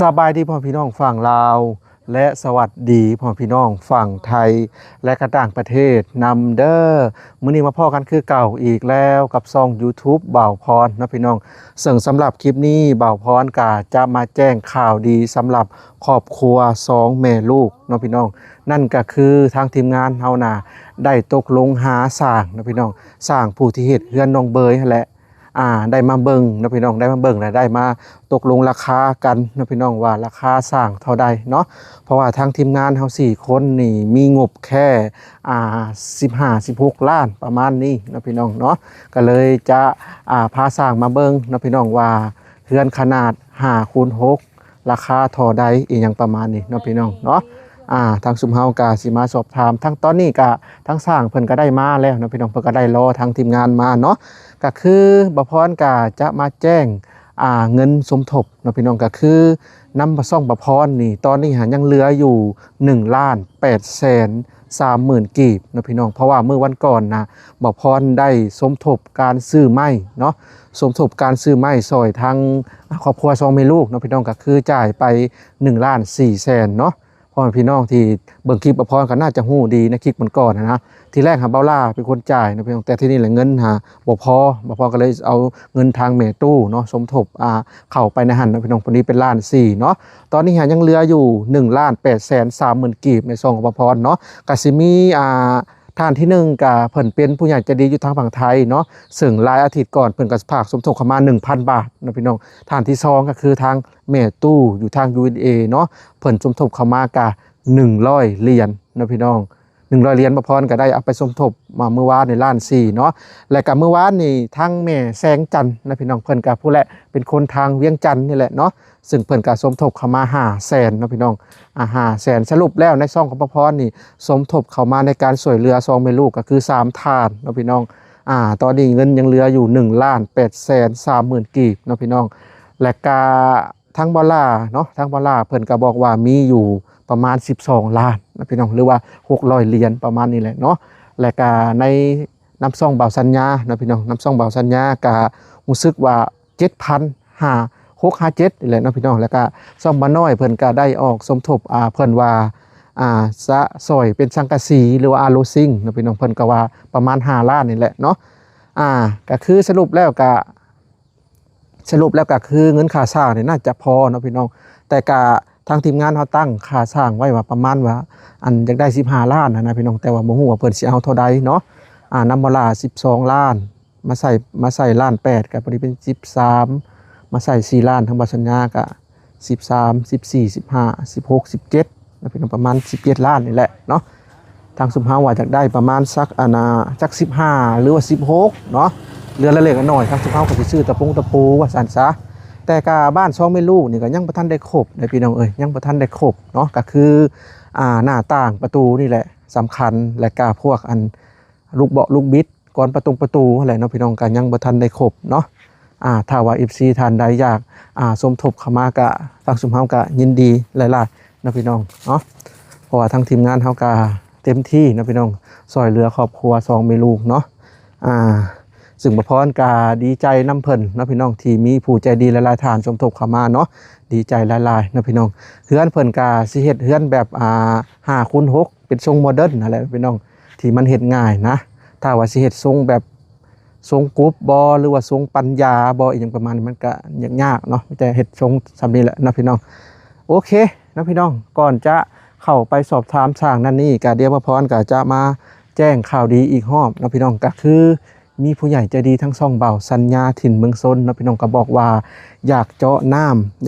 สบายดีพ่อพี่น้องฝั่งลาวและสวัสดีพ่อพี่น้องฝั่งไทยและกระต่างประเทศนำเด้อมื้อนี้มาพ่อกันคือเก่าอีกแล้วกับช่อง YouTube บ่าวพรนะพี่น้องซึ่งสำหรับคลิปนี้บ่าวพรก็จะมาแจ้งข่าวดีสำหรับครอบครัว2แม่ลูกนะพี่น้องนั่นก็คือทางทีมงานเฮาน่ะได้ตกลงหาสร้างนะพี่น้องสร้างผู้ที่เฮ็ดเฮือนน้องเบยนั่นแหละได้มาเบิ่งนะพี่น้องได้มาเบิ่งและได้มาตกลงราคากันนะพี่น้องว่าราคาสร้างเท่าใดเนาะเพราะว่าทางทีมงานเฮา4คนนี่มีงบแค่15-16 ล้านประมาณนี้นะพี่น้องเนาะก็เลยจะพาสร้างมาเบิ่งนะพี่น้องว่าเฮือนขนาด5x6ราคาเท่าใดอีหยังประมาณนี้นะพี่น้องเนาะทางซุมเฮากะสิมาสอบถามทั้งตอนนี้กะทั้งสร้างเพิ่นก็ได้มาแล้วนะพี่น้องเพิ่นก็ได้รอทางทีมงานมาเนาะก็คือบ่พรก็จะมาแจ้งเงินสมทบนะพี่น้องก็คือนำมาซ่องบ่พรนี่ตอนนี้ยังเหลืออยู่1,830,000 กีบนะพี่น้องเพราะว่าเมื่อวันก่อนนะบ่พรได้สมทบการซื้อไม้เนาะสมทบการซื้อไม้ซอยทางครอบครัว2แม่ลูกนะพี่น้องก็คือจ่ายไป1,400,000เนาะพ่อพี่น้องที่เบิ่งคลิปบ่พรก็น่าจะฮู้ดีนะคลิปมันก่อนนะทีแรกเบาล่าเป็นคนจ่ายนะพี่น้องแต่ที่นี่แหละเงินบ่พอก็เลยเอาเงินทางแม่ตู้เนาะสมทบเข้าไปในหันนะพี่น้องคนนี้เป็น1,400,000เนาะตอนนี้ยังเหลืออยู่1,830,000 กีบในซองของบ่พรเนาะก็สิมีท่านที่1ก็เพิ่นเป็นผู้ใหญ่ใจดีอยู่ทางฝั่งไทยเนาะซึ่งรายอาทิตย์ก่อนเพิ่นก็ฝากสมทบเข้ามา 1,000 บาทนะพี่น้องท่านที่2ก็คือทางแม่ตู้อยู่ทาง USA เนาะเพิ่นสมทบเข้ามากะ100 เหรียญนะพี่น้อง100 เหรียญบ่พรก็ได้เอาไปสมทบมาเมื่อวานใน1,400,000เนาะและก็เมื่อวานนี่ทั้งแม่แสงจันทร์นะพี่น้องเพิ่นก็ผู้แหละเป็นคนทางเวียงจันทน์นี่แหละเนาะซึ่งเพิ่นก็สมทบเข้ามา500,000นะพี่น้อง500,000สรุปแล้วในซ่องของบ่พรนี่สมทบเข้ามาในการช่วยเหลือ2แม่ลูกก็คือ3ถาดนะพี่น้องตอนนี้เงินยังเหลืออยู่1,830,000 กีบนะพี่น้องและก็ทั้งบอลล่าเนาะทั้งบอลล่าเพิ่นก็บอกว่ามีอยู่ประมาณ12 ล้านนะพี่น้องหรือว่า600 เหรียญประมาณนี้แหละเนาะและก็ในน้ำซ่องเบาสัญญานะพี่น้องน้ำซ่องเบาสัญญาก็รู้สึกว่า 7,657นี่แหละเนาะพี่น้องแล้วก็ซ่องบ้านน้อยเพิ่นก็ได้ออกสมทบเพิ่นว่าสะซอยเป็นสังกะสีหรือว่าโลซิงนะพี่น้องเพิ่นก็ว่าประมาณ5 ล้านนี่แหละเนาะก็คือสรุปแล้วก็คือเงินค่าสร้างนี่น่าจะพอเนาะพี่น้องแต่ก็ทางทีมงานเขาตั้งค่าสร้างไว้ว่าประมาณว่าอยากได้15 ล้านนะพี่น้องแต่ว่าบ่ฮู้ว่าเพิ่นสิเอาเท่าใดเนาะนำมาล่า12 ล้านมาใส่1,800,000ก็พอดีเป็น13มาใส่4 ล้านทางบาสัญญาก็13 14 15 16 17นะพี่น้องประมาณ17 ล้านนี่แหละเนาะทางสุมเฮาว่าอยากได้ประมาณสักจัก15หรือว่า16เนาะเรือละเล็กน้อยทางสุมเฮาก็สิซื้อตะปูว่าซั่นซะแต่กาบ้าน2แม่ลูกนี่ก็ยังบ่ทันได้ครบได้พี่น้องเอ้ยยังบ่ทันได้ครบเนาะก็คือหน้าต่างประตูนี่แหละสำคัญและก็พวกลูกเบาะลูกบิดก่อนประตูอะไรเนาะพี่น้องก็ยังบ่ทันได้ครบเนาะถ้าว่า FC ท่านใดอยากสมทบเข้ามาก็ทางสุมเฮาก็ยินดีหลายๆนะพี่น้องเนาะเพราะว่าทางทีมงานเฮาก็เต็มที่นะพี่น้องช่วยเหลือครอบครัว2แม่ลูกเนาะซึ่งบ่พรก็ดีใจน้ำเพิ่นนะพี่น้องที่มีผู้ใจดีหลายๆท่านสมทบเข้ามาเนาะดีใจหลายๆนะพี่น้องเฮือนเพิ่นก็สิเฮ็ดเฮือนแบบ5x6เป็นทรงโมเดิร์นนั่นแหละพี่น้องที่มันเฮ็ดง่ายนะถ้าว่าสิเฮ็ดทรงแบบทรงกรุ๊ปบ่หรือว่าทรงปัญญาบ่อีหยังประมาณนี้มันก็ยากเนาะแต่เฮ็ดทรงซำนี้แหละนะพี่น้องโอเคนะพี่น้องก่อนจะเข้าไปสอบถามสร้างนั่นนี่ก็เดี๋ยวบ่พรก็จะมาแจ้งข่าวดีอีกรอบนะพี่น้องก็คือมีผู้ใหญ่ใจดีทั้งซ่องเบาสัญญาถิ่นเมืองซนนะพี่น้องก็บอกว่าอยากเจาะน้ำ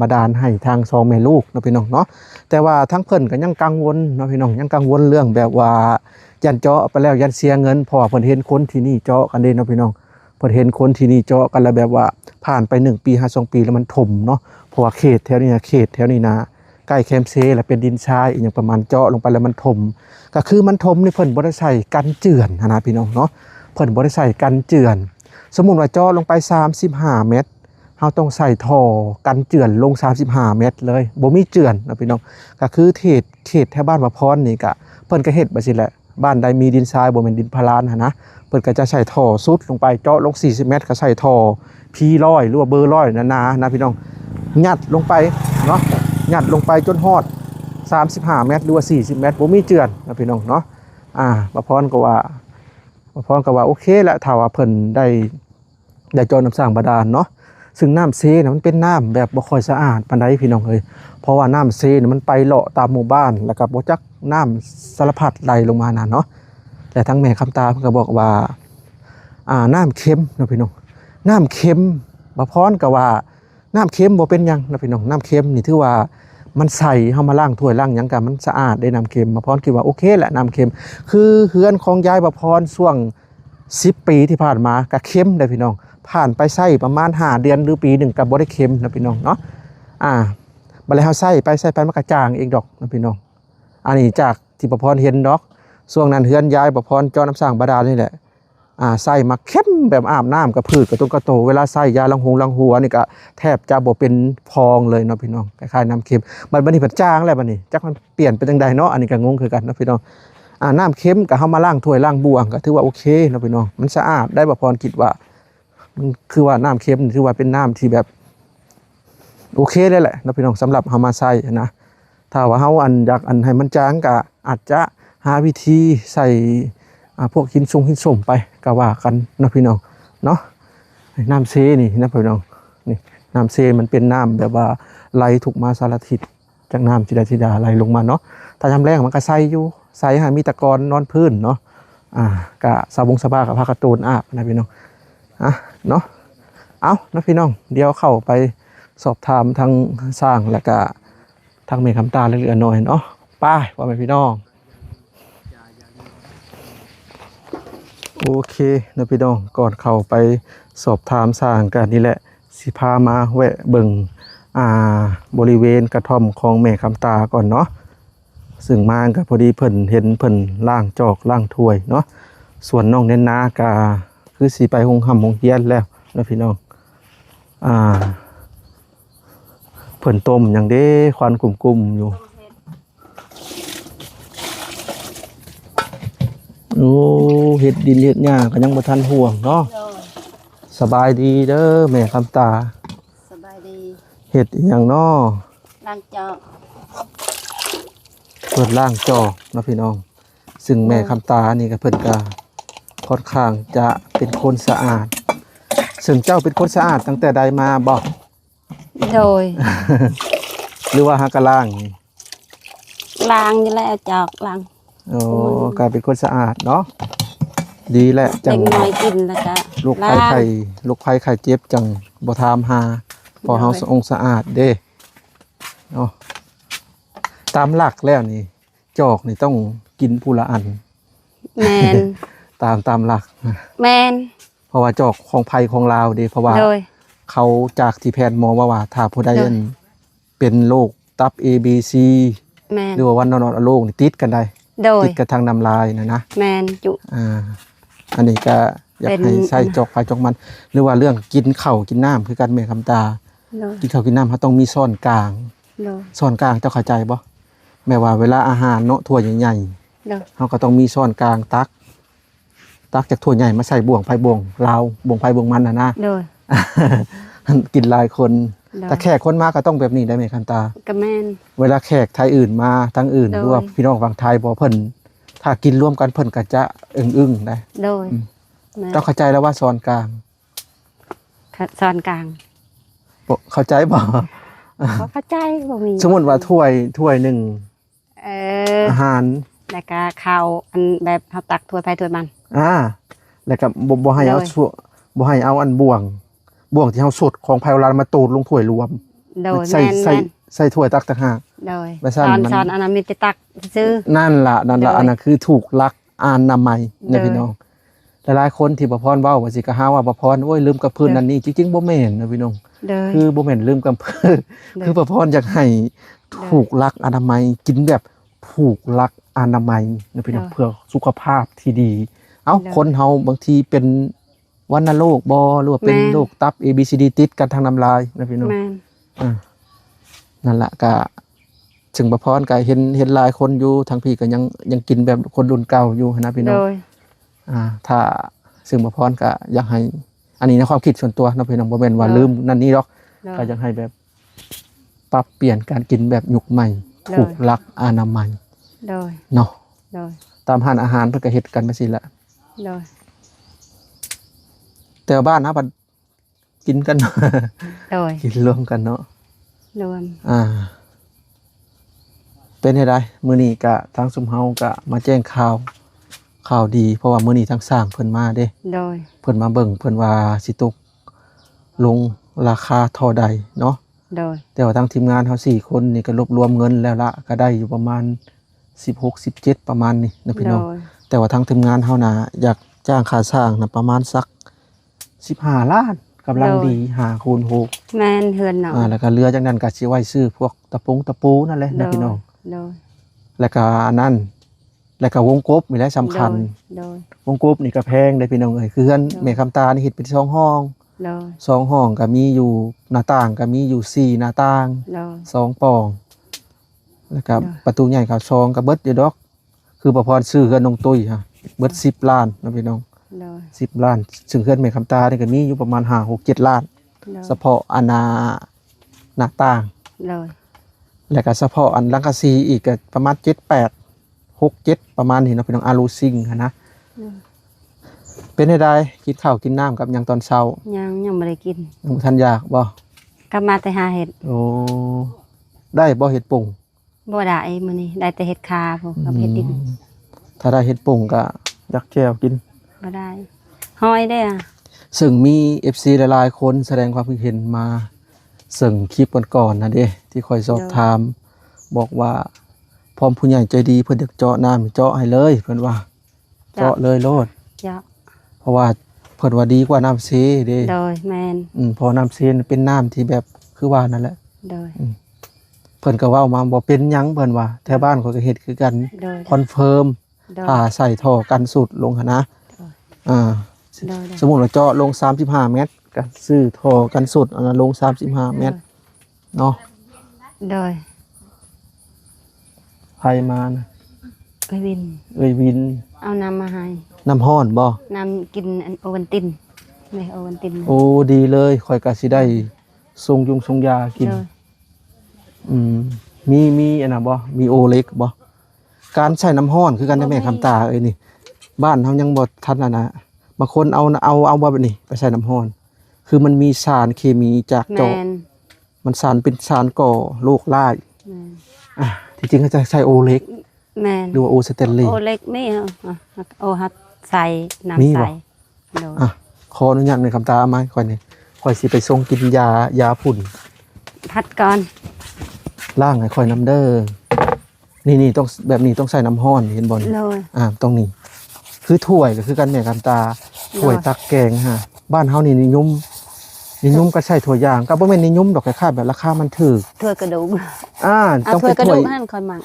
บาดาลให้ทาง2แม่ลูกนะพี่น้องเนาะแต่ว่าทั้งเพิ่นก็ยังกังวลนะพี่น้องยังกังวลเรื่องแบบว่ายันเจาะไปแล้วยันเสียเงินเพราะว่าเพิ่นเห็นคนที่นี่เจาะกันเด้นะพี่น้องเพิ่นเห็นคนที่นี่เจาะกันแล้วแบบว่าผ่านไป1 ปี 2 ปีแล้วมันถมเนาะเพราะว่าเขตแถวนี้นะใกล้แคมป์เซแล้วเป็นดินทรายอีกอย่างประมาณเจาะลงไปแล้วมันถมก็คือมันถมนี่เพิ่นบ่ได้ใส่กันเจือนนะพี่น้องเนาะเพิ่นบ่ได้ใส่กันเจือนสมมุติว่าเจาะลงไป35 เมตรเฮาต้องใส่ท่อกันเจือนลง35 เมตรเลยบ่มีเจือนนะพี่น้องก็คือเขตแถวบ้านว่าพรนี่ก็เพิ่นก็เฮ็ดบ่ซี่แหละบ้านใดมีดินทรายบ่แม่นดินพารานนะเพิ่นก็จะใส่ท่อสุดลงไปเจาะลง40 เมตรก็ใส่ท่อ P100 หรือว่าเบอร์100นะพี่น้องยัดลงไป เนาะยัดลงไปจนฮอด35เมตรหรือว่า40เมตรบ่มีเจือนนะพี่น้องเนาะบ่พรก็ว่าโอเคแล้วถ้าว่าเพิ่นได้จอน้ำสร้างบาดาลเนาะซึ่งน้ำเซน่ะมันเป็นน้ำแบบบ่ค่อยสะอาดปานใดพี่น้องเอ้ยเพราะว่าน้ำเซน่ะมันไปเลาะตามหมู่บ้านแล้วก็บ่จักน้ำสารพัดไหลลงมาน่ะเนาะแต่ทั้งแม่คำตาเพิ่นก็บอกว่าน้ำเค็มนะพี่น้องน้ำเค็มบ่พรก็ว่าน้ำเค็มบ่เป็นหยังนะพี่น้องน้ำเค็มนี่ถือว่ามันใสเฮามาล้างถ้วยล้างหยังก็มันสะอาดได้น้ำเค็มบ่พรคิดว่าโอเคแหละน้ำเค็มคือเฮือนของยายบ่พรช่วง10 ปีที่ผ่านมาก็เค็มได้พี่น้องผ่านไปใช้ประมาณ5เดือนหรือปีหนึ่งก็บ่ได้เค็มนะพี่น้องเนาะบัดแล้วเฮาใช้ไปมันก็จางเองดอกนะพี่น้องอันนี้จากที่บ่พรเห็นดอกช่วงนั้นเฮือนยายบ่พรเจาะน้ำสร้างบาดาลนี่แหละใส่มาเข้มแบบอาบน้ำกับพืชกับต้นกระโตเวลาใส่ยาล้างหัวนี่ก็แทบจะบ่เป็นพองเลยเนาะพี่น้องคล้ายๆน้ำเค็มบัดนี้เพิ่นจางแล้วบัดนี้จักมันเปลี่ยนไปจังใดเนาะอันนี้ก็งงคือกันเนาะพี่น้องน้ำเค็มก็เฮามาล้างถ้วยล้างบ่วงก็ถือว่าโอเคเนาะพี่น้องมันสะอาดได้บ่พรคิดว่ามันคือว่าน้ำเค็มถือว่าเป็นน้ำที่แบบโอเคเลยแหละเนาะพี่น้องสำหรับเฮามาใส่นะถ้าว่าเฮาอยากให้มันจางก็อาจจะหาวิธีใส่พวกหินส้มไปก็ว่ากันนะพี่น้องเนาะน้ำเซนี่นะพี่น้องนี่น้ำเซมันเป็นน้ำแบบว่าไหลถูกมาสารทิศจากน้ำจิดาไหลลงมาเนาะถ้าทำแรงมันก็ใส่อยู่ใส่หามีตะกอนนอนพื้นเนาะกะสาบากับผ้ากระตูนอาบนะพี่น้องเนาะเอานะพี่น้องเดี๋ยวเข้าไปสอบถามทางสร้างแล้วก็ทางเมฆคำตาเรื่อยๆหน่อยเนาะป้าว่าไหมพี่น้องโอเคนะพี่น้องก่อนเข้าไปสอบถามสร้างกันนี่แหละสิพามาแวะเบิ่งบริเวณกระท่อมของแม่คำตาก่อนเนาะซึ่งมาก็พอดีเพิ่นเห็นเพิ่นล่างจอกล่างถ้วยเนาะส่วนน้องเน้นนากาคือสิไปหงเฮียนแล้วนะพี่น้องเพิ่นต้มอย่างเด้ควันกลุ่มๆอยู่โอ้เฮ็ดดินเฮ็ดหญ้าก็ยังบ่ทันห่วงเนาะสบายดีเด้อแม่คำตาสบายดีเฮ็ดหยังเนาะล้างจอกเปิดล่างจอกนะพี่น้องซึ่งแม่คำตานี่ก็เพิ่นก็ค่อนข้างจะเป็นคนสะอาดซึ่งเจ้าเป็นคนสะอาดตั้งแต่ใดมาบ่โดย หรือว่าหากะล้างล้างนี่แหละจอกล้างโอ้กลายเป็นคนสะอาดเนาะดีแหละจังน้อยกินแล้วก็ลูกไข่เจ็บจังบ่ถามหาพอเฮาสะอาดเด้เนาะตามหลักแล้วนี่จอกนี่ต้องกินผู้ละอันแม่น ตามหลักแม่นเพราะว่าจอกของไผของลาวเด้เพราะว่าเขาจากที่แพทย์หมอว่าถ้าผู้ใดเป็นโรคตับ ABC หรือว่าวันนอนโรคนี่ติดกันได้ติดกันทางน้ำลายนะแม่นจุอันนี้ก็อยากให้ใส่จอกไผจอกมันหรือว่าเรื่องกินข้าวกินน้ำคือกันแม่คำตากินข้าวกินน้ำเขาต้องมีซ่อนกลางซ่อนกลางเจ้าเข้าใจบ่แม้ว่าเวลาอาหารเนาะถ้วยใหญ่ๆเขาก็ต้องมีซ่อนกลางตักจากถ้วยใหญ่มาใส่บ่วงไผ่บ่วงลาวบ่วงไผ่บ่วงมันนะกินหลายคนแต่แขกคนมาก็ต้องแบบนี้ได้ไหมคันตาก็แม่นเวลาแขกไทยอื่นมาทั้งอื่นหรือว่าพี่น้องฝั่งไทยบ่เพิ่นถ้ากินร่วมกันเพิ่นก็จะอึ้งๆได้โดยต้องเข้าใจแล้วว่าซ่อนกลางซ่อนกลางเข้าใจบ่เข้าใจบ่มีสมมุติว่าถ้วยนึงอาหารแล้วก็ข้าวอันแบบเฮาตักถ้วยไผถ้วยมันแล้วก็บ่ให้เอาอันบ่วงที่เฮาสดของไผลานมาตูดลงถ้วยรวมใส่ถ้วยตักต่างหากโดยซ่อนอันนั้นมีแต่ตักซื้อนั่นล่ะอันนั้นคือถูกลักอนามัยนะพี่น้องหลายๆคนที่บ่พรเว้าว่าสิก็หาว่าบ่พรโอ้ยลืมกับพื้นนั่นนี่จริงๆบ่แม่นนะพี่น้องคือบ่แม่นลืมกับพื้นคือบ่พรอยากให้ถูกลักอนามัยกินแบบถูกลักอนามัยนะพี่น้องเพื่อสุขภาพที่ดีคนเฮาบางทีเป็นวัณโรคบ่หรือว่าเป็นโรคตับ ABCD ติดกันทางน้ำลายนะพี่น้องนั่นแหละก็ถึงบ่พรก็เห็นหลายคนอยู่ทางพี่ก็ยังกินแบบคนรุ่นเก่าอยู่นะพี่น้องถ้าซึ่งบ่พรก็อยากให้อันนี้ในความคิดส่วนตัวนะพี่น้องบ่แม่นว่าลืมนั่นนี่หรอกก็อยากให้แบบ ปรับเปลี่ยนการกินแบบยุคใหม่ถูกหลักอนามัย โดย เนาะ โดย ตามร้านอาหารเพิ่นก็เฮ็ดกันมาสิละ โดย แต่ว่าบ้านนะบัดกินกัน โดย กินรวมกันเนาะ รวม เป็นให้ได้มื้อนี้ก็ทางซุมเฮาก็มาแจ้งข่าวดีเพราะว่ามื้อนี้ทางสร้างเพิ่นมาเด้ โดย เพิ่นมาเบิ่งเพิ่นว่าสิตกลงราคาเท่าใดเนาะ โดย แต่ว่าทางทีมงานเฮา4คนนี่ก็รวบรวมเงินแล้วละก็ได้อยู่ประมาณ16 17ประมาณนี้นะพี่ โด น้อง ย แต่ว่าทางทีมงานเฮาน่ะอยากจ้างค่าสร้างน่ะประมาณสัก15 ล้านกำลังดี5คูณ6 แม่นเฮือนเนาะ แล้วก็เหลือจากนั้นก็สิไว้ซื้อพวกตะปูนั่นแหละนะพี่น้อง โดย แล้วก็อันนั้นแล้วก็วงกบนี่แหละสำคัญ โดย วงกบนี่ก็แพงเด้อพี่น้องเอ้ยคือเฮือนแม่คำตานี่เฮ็ดเป็น2ห้อง โดย 2ห้องก็มีอยู่หน้าต่างก็มีอยู่4หน้าต่าง โดย 2ปล่องแล้วก็ ได้ ประตูใหญ่เขา2ก็เบิดอยู่ดอก คือประพรซื้อเฮือนน้องตุ้ยฮะเบิด10 ล้านนะพี่น้อง โดย 10 ล้านซึ่งเฮือนแม่คำตานี่ก็มีอยู่ประมาณ5 6 7 ล้าน โดย เฉพาะอันหน้าต่าง โดย แล้วก็เฉพาะอันลังกะซีอีกก็ประมาณ7 8 6 7ประมาณนี้เนาะพี่น้องอารูซิงหั้นนะเป็นให้ได้กินข้าวกินน้ำกับหยังตอนเช้า ยังบ่ได้กิน ยังบ่ทันอยากบ่ กลับมาแต่หาเห็ด โอ้ได้บ่เห็ดปุ่ง บ่ได้มื้อนี้ได้แต่เห็ดคาพวกกับเห็ดดิน ถ้าได้เห็ดปุ่งก็ยักแก้วกิน บ่ได้ห้อยได้อ่ะ ซึ่งมี FC หลายๆคนแสดงความคิดเห็นมาซึ่งคลิปก่อนๆนะเด้ที่คอยสอบถาม บอกว่าพร้อมผู้ใหญ่ใจดีเพิ่นอยากเจาะน้ำเจาะให้เลยเพิ่นว่า เจาะเลยโลด เจ้า เพราะว่าเพิ่นว่าดีกว่าน้ำเซเด้ โดยแม่น พอน้ำเซนเป็นน้ำที่แบบคือว่านั่นแหละ โดย เพิ่นก็เว้ามาบ่เป็นหยังเพิ่นว่าแถวบ้านเขาก็เฮ็ดคือกัน โดย คอนเฟิร์ม โดย ใส่ท่อกันสุดลงหั่นนะอ่า โดย สมมุติว่าเจาะลง35 เมตรก็ซื้อท่อกันสุดอันนั้นลง35 เมตรเนาะ โดย ไผมานะ ไปวิน เอ้ยวิน เอาน้ำมาให้ น้ำร้อนบ่ น้ำกินอันโอวัลตินไม่โอวัลติน โอ้ดีเลยข่อยก็สิได้ทรงยากิน โดย มีอันน่ะบ่มีโอเล็กบ่การใช้น้ำร้อนคือกันได้แม่คำตาเอ้ยนี่บ้านเฮายังบ่ทันน่ะนะบางคนเอาบ่แบบนี้ไปใส่น้ำร้อน คือมันมีสารเคมีจาก แม่ เจาะ น มันสารเป็นสารก่อโรคร้าย แม่น ที่จริงเขาจะใช้โอเล็ก แม่น หรือว่าโอสเตนเลส โอเล็กไม่เอาโอฮัดใส่ มี น้ำ บ่ ใส่โดย ขออนุญาตในคำตาเอามาให้ข่อยนี่ข่อยสิไปส่งกินยาผุ่น พัดก่อน ล้างให้ข่อยน้ำเด้อนี่ต้องแบบนี้ต้องใส่น้ำร้อนเห็นบ่นี่ โดย ตรงนี้ คือถ้วยก็คือกันแม่คำตาถ้วย ได้ ตักแกงฮะบ้านเฮานี่นิยมก็ใช้ถ้วยยางก็บ่แม่นนิยมดอกคล้ายๆแบบราคามันถูก ถ้วยกระดูก ต้ เอา อง ถ้ว เป็ ย น กระ ถ้ ดู วย กหั่นค่อยมัก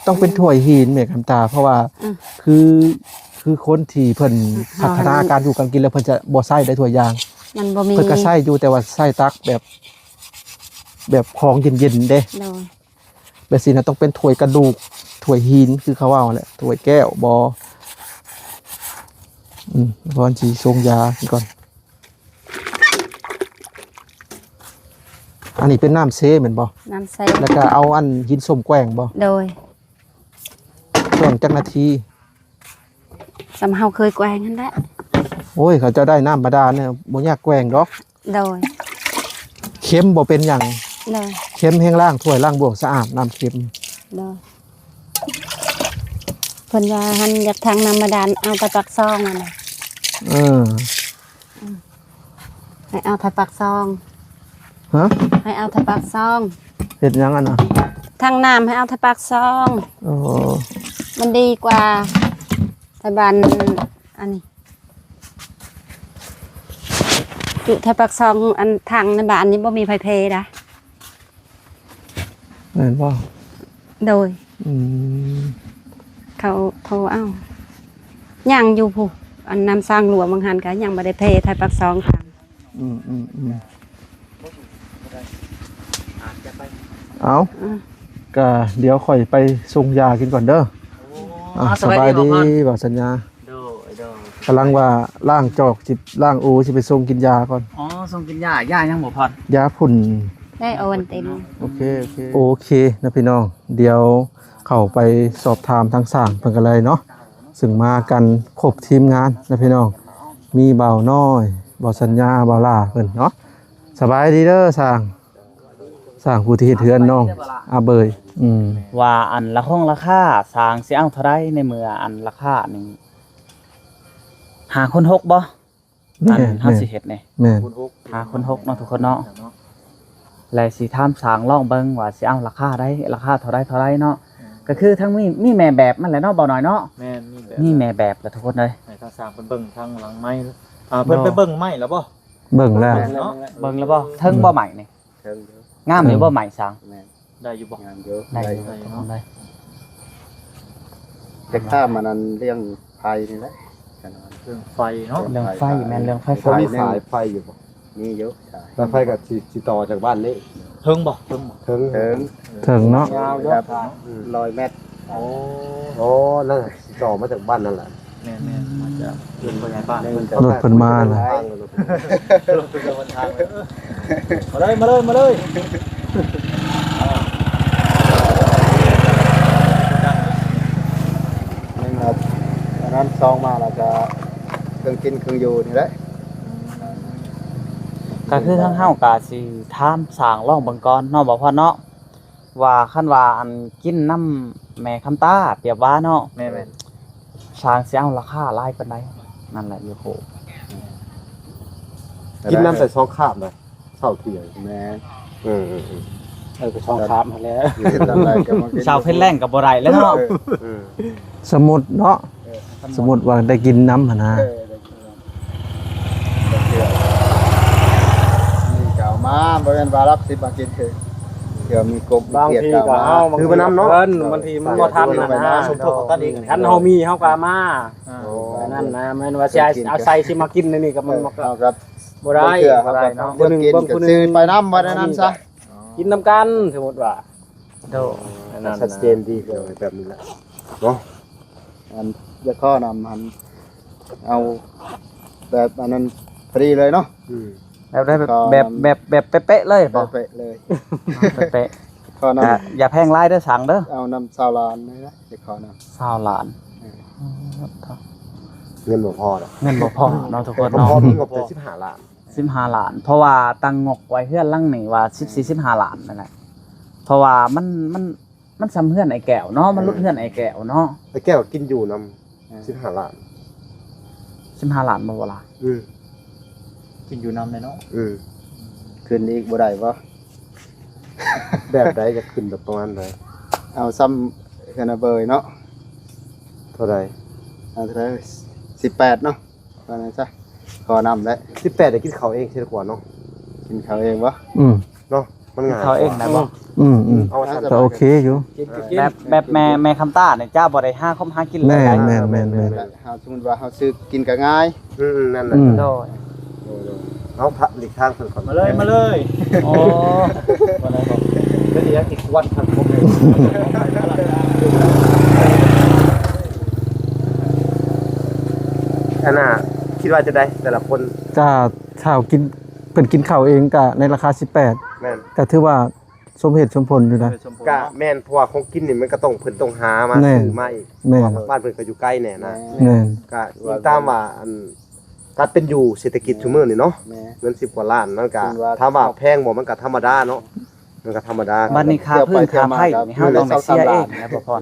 ต้องเป็นถ้วยหินแม่คำตา เพราะว่า อืม คือคนที่เพิ่นพัฒนาการอยู่การกินแล้วเพิ่นจะบ่ใช้ได้ถ้วยยาง มันบ่มี เพิ่นก็ใช้อยู่แต่ว่าใช้ตักแบบของเย็นๆเด้ โดย แบบสินะต้องเป็นถ้วยกระดูกถ้วยหินคือเขาว่าแหละถ้วยแก้วบ่เพราะอันสิส่งยาก่อน อันนี้เป็นน้ำเซเหมือนบ่ น้ำใส่ แล้วก็เอาอันหินส้มแกว่งบ่ โดย แกว่งจักนาที สำเฮาเคยแกว่งนั่นแหละ โอ้ยเขาจะได้น้ำบาดาลเนี่ยบ่ยากแกว่งดอก โดย เค็มบ่เป็นหยัง โดย เค็มแห้งล่างถ้วยล่างบวกสะอาดน้ำเค็ม โดยเพิ่นว่าหันอยากทางน้ำบาดาลเอาไปปักซองนั่นน่ะ เออ ให้เอาไปปักซอง ฮะ ให้เอาไปปักซอง เฮ็ดหยังอันน่ะ ทางน้ำให้เอาไปปักซอง โอ้ มันดีกว่าไทยบ้านอันนี้จุไทยปักซองอันทางในบ้านนี้บ่มีไผเพนะ เห็นบ่ โดย อืม เขาโทรเอ้าย่างอยู่ผู้อันนำสร้างหลวงบางหันก็ยังบ่ได้เพไทยปักซองทาง เอา อ่ะ ก็เดี๋ยวค่อยไปส่งยากินก่อนเด้อสบายดีบ่สัญญา โดยโดย กำลังว่าล่างจอกสิล่างอูสิไปส่งกินยาก่อน อ๋อส่งกินยายังบ่พอด ยาผุ่น ได้โอนเต็ม โอเคโอเคนะพี่น้องเดี๋ยวเข้าไปสอบถามทางสร้างเพิ่นกันเลยเนาะซึ่งมากันครบทีมงานนะพี่น้องมีเบาน้อยเบาสัญญาเบาล่าเพิ่นเนาะสบายดีเด้อสร้างผู้ที่เฮ็ดเฮือนน้องอาเบยว่าอันละห้องราคาสร้างสิเอาเท่าใดในเมื่ออันราคานี่หาคน6บ่อันเฮาสิเฮ็ดนี่ แม่น หาคน6เนาะทุกคนเนาะและสิถามสร้างลองเบิ่งว่าสิเอาราคาได้ราคาเท่าใดเนาะก็คือทั้งมีแม่แบบมันแหละเนาะบ่น้อยเนาะ แม่นมีมีแบบแม่แบบแล้วทุกคนเลย ให้ทางสร้างเพิ่นเบิ่งทางหลังไม้เพิ่นไปเบิ่งไม้แล้วบ่ เบิ่งแล้ว เนาะ เบิ่งแล้วบ่เทิงบ่ใหม่นี่ เทิง งามอยู่บ่ใหม่สร้าง ได้อยู่บ่ งานเยอะ ได้อยู่ทุกคนเลย แต่ถ้ามันนั้นเรื่องภัยนี่แหละ เรื่องไฟเนาะ เรื่องไฟแม่นเรื่องไฟ เขา ฟ้า มีสายไฟอยู่บ่มีเยอะสาย แล้วไฟกับสิต่อจากบ้านนี้ เทิงบ่ ถึง เทิง ถึงเนาะ ยาว ค เนาะ รับ100 เมตร โอ้ โอ้นั่นน่ะสิต่อมาจากบ้านนั่นแหละ แม่นๆมันจะเรื่องคนใหญ่บ้านเพิ่นจะ รถเพิ่นมาน่ะ ลงไปเดินทางเลยมาเลยนี่ครับอันนั้นซองมาแล้วก็เครื่องกินเครื่องอยู่นี่แหละ ก็คือทั้งเฮาก็สิถามสร้างลองเบิ่งก่อนเนาะบ่พอเนาะว่าคันว่าอันกินน้ำแม่คำตาเปรียบว่าเนาะ แม่น สร้างสิเอาราคาหลายปานใดนั่นแหละอยู่โห กินน้ำใส่ซองคาบเลยเท่าเที่ยง แม่ อืม ไปช่องคามมาแล้ว ทำอะไรก็มากิน ชาวเพชรแรงก็บ่ได้แล้วเนาะ อืม สมมุติเนาะสมมุติว่าได้กินน้ำหั่นนะ นี่เก่ามาบ่แม่นว่ารัก10บาทกินคือเดี๋ยวมีกบ บาง เกียร ที เก่า ก็ มา เอา คือไปน้ำเนาะ บางทีมันบ่ทันนะสมทบกับกันเองคันเฮามีเฮาก็มา โอ้ นั่นนะแม่นว่าสิเอาใส่สิมากินนี่ก็มัน เอาครับ บ่ได้ บ่ได้เนาะบ่กินก็ซื้อไปน้ำบ่ได้นั้นซะ กินน้ำกันสมมุติว่า โด ชัดเจนดีเลยแบบนี้แหละเนาะ อันจะข้อนำมันเอาแบบอันนั้นฟรีเลยเนาะ อืม แบบได้แบบเป๊ะๆเลยบ่ เป๊ะเลย เป๊ะ ข้อ ๆ น อย่าแพงหลายเด้อสั่งเด้อ ำเอานำซาวลานนี่นะจะข้อน 20ล้าน เงินบ่พอหรอก เงินบ่พอเนาะทุกคน บ่ เนาะ พอมีงบแต่15 ล้าน 15ล้าน เพราะว่าตั้งงกไว้เฮือนหลังนี่ว่า14-15ล้านนั่นแหละเพราะว่ามันซ้ำเฮือนไอ้แก้วเนาะมันลดเฮือนไอ้แก้วเนาะ ไอ้แก้วกินอยู่นำ15 ล้าน 15ล้านบ่ล่ะ อืม กินอยู่นำเลยเนาะ อืม ำคืนนี้บ่ได้บ่ แบบใดจะขึ้นแบบประมาณไหน เอาซ้ำกันเบยเนาะ เท่าใด เอาเท่าไหร่18เนาะว่านั้นซะขอนำแล้ว 18ได้กินข้าวเองสิดีกว่าเนาะ กินข้าวเองบ่ อืม เนาะมันง่าย เขาเองได้บ่ เอาซั่น ก็โอเคอยู่ แบบแม่คำต้าเนี่ยเจ้าบ่ได้หาคมหากินเลย แม่น ได้ แม่น เฮาสมมุติว่าเฮาซื้อกินก็ง่าย นั่นแหละ โดย เอาพระหลีกทางเพิ่นก่อน มาเลย โอ้ เดี๋ยวอีกวันทันผมเลย อันน่ะคิดว่าจะได้แต่ละคน ก็ข้าวกินเพิ่นกินข้าวเองก็ในราคา18 แม่น ก็ถือว่าสมเหตุสมผลอยู่นะ กะแม่นเพราะว่าของกินนี่มันก็ต้องเพิ่นต้องหามา แม่น ซื้อมาอีก แม่น เพราะว่าบ้านเพิ่นก็อยู่ใกล้แน่นะ แม่น กะยิ่งตามว่าอันการเป็นอยู่เศรษฐกิจชุมื้อนี่เนาะ แม่ เงิน10 กว่าล้านมันก็ เพิ่นว่า ถามว่าแพงบ่มันก็ธรรมดาเนาะมันก็ธรรมดา บัดนี้ค่าพื้นค่าไผนี่เฮาต้องได้เสียเองนะพ่อพร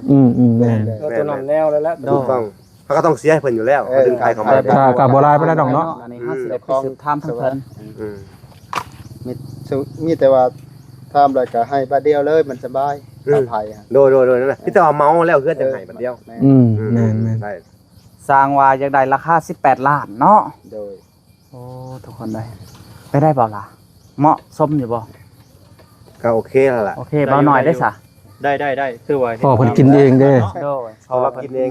แม่น ตัวนั้นแล้วแล้ว ถูกต้องเขาก็ต้องเสียให้เพิ่นอยู่แล้วเขาดึงใครเข้ามา ก็บ่หลายปานใดดอกเนาะ อันนี้เฮาสิได้ไปสืบถามทางเพิ่น อืม มีแต่ว่าทำแล้วก็ให้บาทเดียวเลยมันสบายปลอดภัยฮะ โดยนั่นน่ะพี่แต่ว่าเมาแล้วเฮือนจังไห้บัดเดียว แม่ แม่น ได้ สร้างว่าอยากได้ราคา18ล้านเนาะ โดย โอ้ทุกคนได้ไปได้บ่ล่ะเหมาะสมอยู่บ่ ก็โอเคแล้วล่ะ โอเคเบาหน่อยได้ซะ ได้คือว่า พ่อเพิ่นกินเองเด้ โดย เขารับกินเอง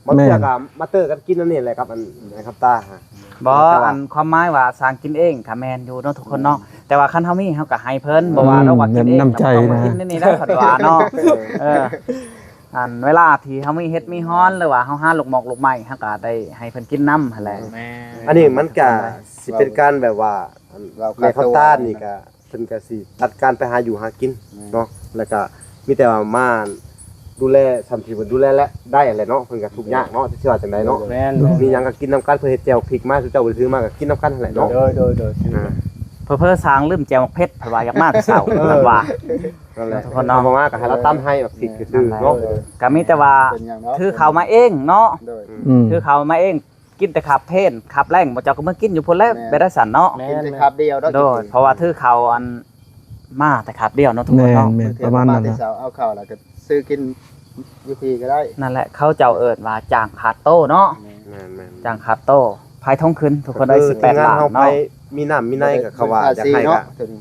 มาเตือกับมาเตอร์กันกินนั่นนี่แหละครับอันนะครับตาฮะ บ่อันความหมายว่าสร้างกินเองถ้าแม่นอยู่เนาะทุกคนเนาะแต่ว่าคันเฮามีเฮาก็ให้เพิ่นบ่ว่าเราว่ากินเอง น้ำใจ ต้องมา นะ กินนี่ได้ผัดว่าเนาะเอออันเวลาที่เฮามีเฮ็ดมีฮ้อนหรือว่าเฮาหาลูกหมอกลูกไม้เฮาก็ได้ให้เพิ่นกินน้ำหั่นแหละ แม่ อันนี้มันก็สิเป็นการแบบว่าอันแม่ข้าวต้านนี่ก็เพิ่น พิ่นก็สิจัดการไปหาอยู่หากินเนาะแล้วก็มีแต่ว่ามาดูแลทำที่ว่าดูแลและได้อะไรเนาะเพิ่นก็ทุกข์ยากเนาะสิว่าจังไดเนาะ แม่น มีหยังก็กินน้ำกันเพื่อเฮ็ดแจ่วพริกมาสุเจ้าบ่ซื้อมาก็กินน้ำกันนั่นแหละเนาะ โดย อ่า เพิ่นสร้างลืมแจวเพชรเพิ่นว่าอยากมาแต่เช้าเพิ่นว่า นั่นแหละ ทุกคนเนาะ เอามาก็ให้เราตั้มให้แบบพริกก็ซื้อเนาะ ก็มีแต่ว่า เป็นอย่างเนาะ ถือเขามาเองเนาะ โดย ถือเขามาเองกินแต่ขับเพนขับแรงบ่เจ้าก็มากินอยู่พุ่นแล้วไปได้สันเนาะ กินแต่ครับเดียวเนาะ โดยเพราะว่าถือเขาอันมาแต่ขับเดียวเนาะทุกคน แม่น เนาะ แม่นประมาณนั้น ที่ นะ เสาเอาข้าวแล้วก็ซื้อกินอยู่พี่ก็ได้ นั่นแหละเขาเจ้าเอิ้นว่าจางขาดโต้เนาะ แม่น จางขาดโต้ภายท้องคืนทุกคนได้18 ล้าน เฮาไป เนาะ มีน้ำมีในก็เขาว่าจะให้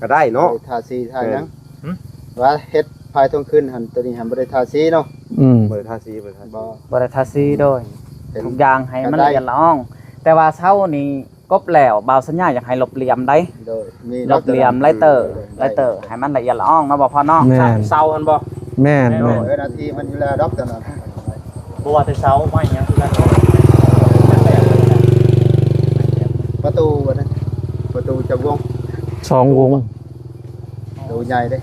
ก็ได้เนาะ ทาสีทายังว่าเฮ็ดภายทองขึ้นหันตัวนี้หันบ่ได้ทาสีเนาะ เปิดทาสี บ่ บ่ได้ทาสีโดย เป็น ทุกอย่างให้มัน ก็ได้ ละเอียดละอ่อง แต่ว่าเช้านี้กบแล้วบ่าวสัญญาอยากให้ลบเหลี่ยมได้ โดยมี ลบเหลี่ยมไลเตอร์ให้มันละเอียดละอ่องเนาะบ่พอเนาะ แม่น เสาอันบ่ แม่น โด แม่ ย น นาทีมันอยู่แล้วดอกตอนนั้น บ่ว่าแต่เสาไม่หยังคือกัน ประตูอันนั้นประตูจะวง สองวง ประตูใหญ่เด้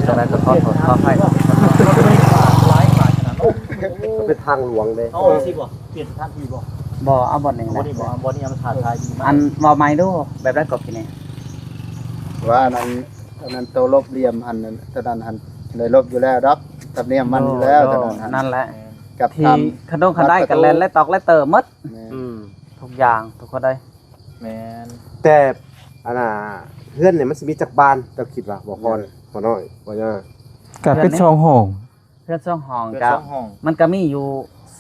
จะได้ก็ขอโทษขออภัย หลายบาทขนาดนั้น เป็นทางหลวงเลย เอาสิบ่เปลี่ยนสถานที่บ่ บ่เอาบ่นี่ บ่ นะ นี่บ่บ่นี่มันถ่ายดีมาก อันบ่ใหม่ดูแบบได้ก็กินนี่ ว่าอันนั้นโตลบเหลี่ยมหันนั้นตอนนั้นหันเลยลบอยู่แล้วดอกตำเนียมมันอยู่แล้วตอนนั้นหัน นั่นแหละ กับ ที่ ท ขนมขนได้กันแลนและตอกและเตอร์หมด ำ ทุกอย่างทุกคนได้ แม่น แต่อันน่ะเพื่อนเนี่ยมันสิมีจักบานเจ้าคิดว่าบ่พอบ่น้อยบ่ย่า กับเป็นช่องห้อง เพื่อนช่องห้อง เป็น กั ส บ องห้อง มันก็มีอยู่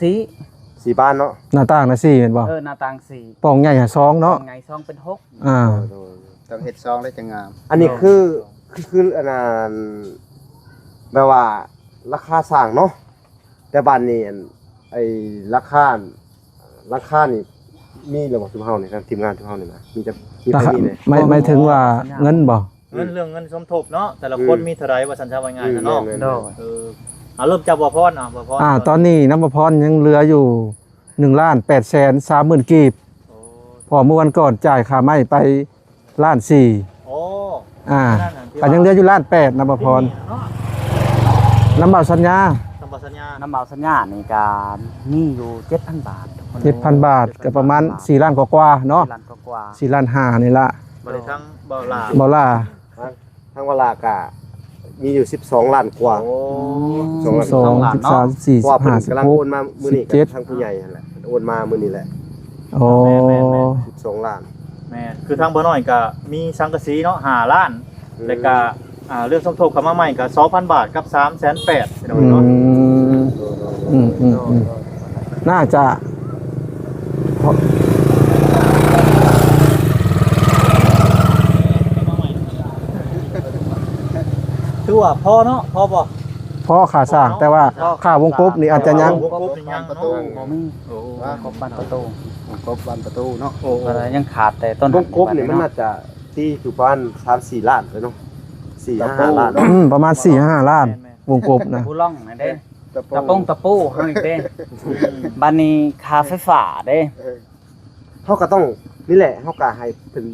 สี 4บ้านเนาะ หน้าต่างนะสี่เห็นบ่ หน้าต่างสี่ ปองใหญ่หาซองเนาะ ไงช่องเป็นหก อ่า ต้องเฮ็ดซองแล้วจะงาม อันนี้คืออันนั้นแปลว่าราคาสร้างเนาะแต่บ้านนี้อันไอ้ราคานี่มีระบบทุกเฮานี่ครับทีมงานทุกเฮานี่นะมีจะมี รา แต่ คา นี่เลย ไม่ถึงว่าเงินบ่ เรื่องเงินสมทบเนาะแต่ละคนมีเท่าไหร่ว่าสัญชาติว่าง่ายนะเนาะ โดย เริ่มจากบ่พรบ่พร ตอนนี้น้ำประพรยังเหลืออยู่1,830,000กีบ โอ้ พอเมื่อวันก่อนจ่ายค่าไม้ไป1,400,000 โอ้ ก็ยังเหลืออยู่1,800,000น้ำประพร เนาะ น้ำเบาสัญญา ทำสัญญา น้ำเบาสัญญานี่ก็มีอยู่ 7,000 บาททุกคน 7,000 บาทก็ประมาณ4ล้านกว่าๆเนาะ ล้านกว่า 4ล้าน5นี่ละ บ่ได้ทั้งบ่ลา บ่ล่ะ ทางเวลากะมีอยู่12ล้านกว่า โอ้ 2 13 เพราะว่าเพิ่นกำลังโอนมา 14 มื้อนี้กับทางผู้ใหญ่นั่นแหละโอนมามื้อนี้แหละ โอ้ 12ล้าน แม่นคือทางบ่น้อยก็มีสังกะสีเนาะ5ล้านแล้วก็เรื่องสมทบเข้ามาใหม่ก็ 2,000 บาทกับ 3,800,000พี่น้อง อื เนาะ มน่าจะเพราะ คือว่าพอเนาะพอบ่ พ่อขาสร้างแต่ว่าค่าวงกบนี่อาจจะยัง วงกบนี่ยัง ประ เนาะ ตู ๆบ่มี โอ้ ว่า ครบบ้านประตู ครบวันประตูเนาะ โอ้ อะไรยังขาดแต่ต้น วงกบนี่มันน่าจะที่อยู่ประมาณ3-4ล้านเลยเนาะ4-5ล้าน ประมาณ 4-5 ล้าน วงกบนะ ผู้ล่องนั่นเด้ ตะปู ตะปูเฮาอีกเด้บ้านนี้ค่าไฟฟ้าเด้ เฮาก็ต้องนี่แหละเฮาก็ให้เพิ่น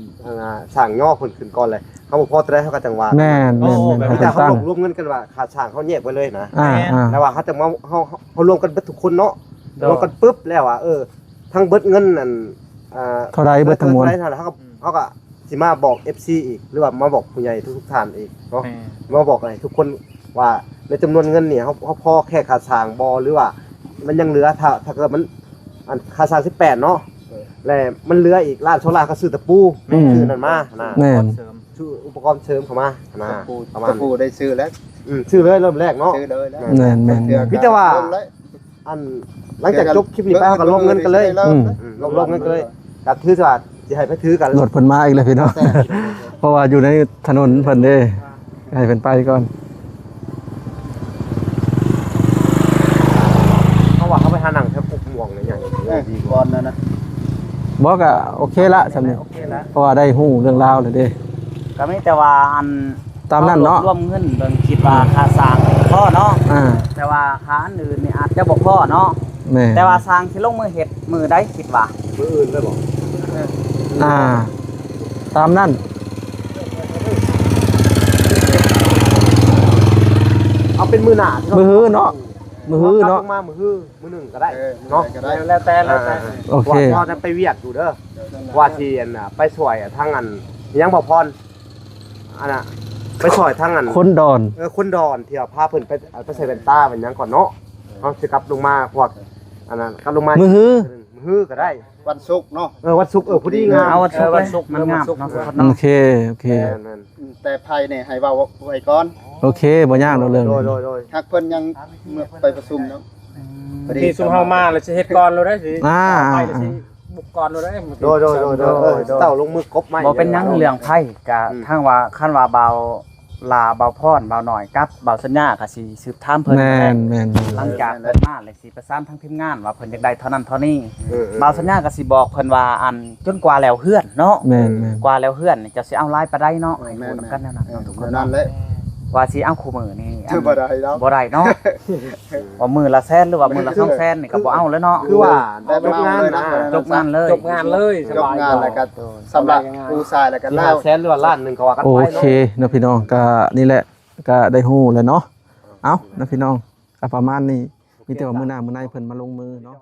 สร้างย่อเพิ่นขึ้นก่อนเลยเฮาบ่พอจะได้เฮาก็จังว่า แม่นให้ มี เพิ่ แต่ น เขา ตั้ง รวมเงินกันว่าค่าสร้างเขาแยกไว้เลยนะ อ่า แต่ว่าเขาจะมาเขารวมกันเบิดทุกคนเนาะรวมกันปุ๊บแล้วอ่ะทั้งเบิดเงินนั่น เท่าไรเบิดทั้งมวล เท่าไรเขาก็สิมาบอก FC อีกหรือว่ามาบอกผู้ใหญ่ทุกท่านอีกเนาะมาบอกอะไรทุกคนว่าในจำนวนเงินเนี่ยเขาพอแค่ค่าสร้างบ่หรือว่า มันยังเหลือถ้าเกิดมันค่าสร้าง18เนาะแล้วมันเหลืออีกล้าน2ล้านก็ซื้อตะปูซื้อนั่นมานะ แม่น ซื้ออุปกรณ์เสริมเข้ามานะ ตะปู ประมาณ ตะปูได้ซื้อแล้ว ซื้อเลยเริ่มแรกเนาะ ซื้อเลยแล้ว แม่นแม่น พี่แต่ว่า อันหลังจากจบคลิปนี้ไปเขาก็ลงเงินกันเลย อืม ลงเงินกันเลยกับถือสวัสดิ์จะให้ไปถือกัน รถเพิ่นมาอีกแล้วพี่น้อง เพราะว่าอยู่ในถนนเพิ่นเด้ให้เพิ่นไปก่อน เขาว่าเขาไปหาหนังแทบปุกม่วงเลยอย่าง ดีก่อนนะ บ่ก็โอเคละสำนี้ โอเคแล้ว เพราะว่าได้ฮู้เรื่องราวแล้วเด้ ก็มีแต่ว่าอัน ตามนั้นเนาะ รวมเงินเบิ่งคิดว่าค่าสร้างพอเนาะ อ่า แต่ว่าค่าอันอื่นนี่อาจจะบ่พอเนาะ แม่ แต่ว่าสร้างสิลงมือเฮ็ดมือได้คิดว่า มืออื่นเลยบอก ตามนั้น เป็นมือหน้าที่ มือฮื้อเนาะมือฮื้อเนาะ มามือฮื้อมือหนึ่งก็ได้ เนาะ เนาะ ก็ได้ แล้วแต่ โอเค ว่าพ่อจะไปเวียดอยู่เด้อว่าที่อันน่ะไปช่วยทางอันยังบอกพรอันน่ะไปช่วยทางอัน คนดอน คนดอนที่เอาพาเพิ่นไปใส่แว่นตาเป็นหยังก่อนเนาะเอาสิกลับลงมาพวกอันนั้นกลับลงมา มือฮื้อ มือฮื้อก็ได้ วันศุกร์เนาะ วันศุกร์ผู้ดีงาม เอาวันศุกร์มันงามเนาะทุกคน โอ เนาะ เคโอเค แม่น แต่ไผเนี่ยให้เว้าไว้ก่อน โอเคบ่ยากเนาะเรื่อง โด นี้ ย ฮักเพิ่นยังเมื่อไปประชุมเนาะพอดี ที่ซุมเฮามาแล้วสิเฮ็ดก่อนเราได้สิ อ่า ไปแล้วสิบุกก่อนเราได้ โดยเต่าลงมือกบไม้ บ่เป็นหยังเรื่องไพ่กะทางว่าคันว่าเบาลาเบาพรเบาหน่อยกับเบาสัญญาก็สิสืบถามเพิ่น แม่นแม่น หลังจากเพิ่นมาเลยสิประสานทางทีมงานว่าเพิ่นอยากได้เท่านั้นเท่านี้เบาสัญญาก็สิบอกเพิ่นว่าอันจนกว่าแล้วเฮือนเนาะ แม่นแม่น กว่าแล้วเฮือนนี่จะสิเอาลายไปได้เนาะให้พูดกันแนวนั้นเนาะทุกคน นั่ เนาะ นแหละ ว่าสิเอาคู่มือนี่อัน คือบ่ได้แล้ว บ่ได้เนาะว่ามือละแสนหรือว่ามือละ2แสนนี่ก็บ่เอาแล้วเนาะ คือว่า ได้จบงานเลยนะ จบงานเลย จบงานเลยส จบบ าย งานแล้วก็สำหรับผู้ชายแล้วก็ หน้า แล้ว แสนหรือว่าล้านหนึ่งก็ว่ากัน โอ ไป เค เนาะ เนาะพี่น้องก็นี่แหละก็ได้ฮู้แล้วเนาะเอ้านะพี่น้องก็ประมาณนี้มีแต่ว่ามื้อหน้ามื้อในเพิ่นมาลงมือเนาะ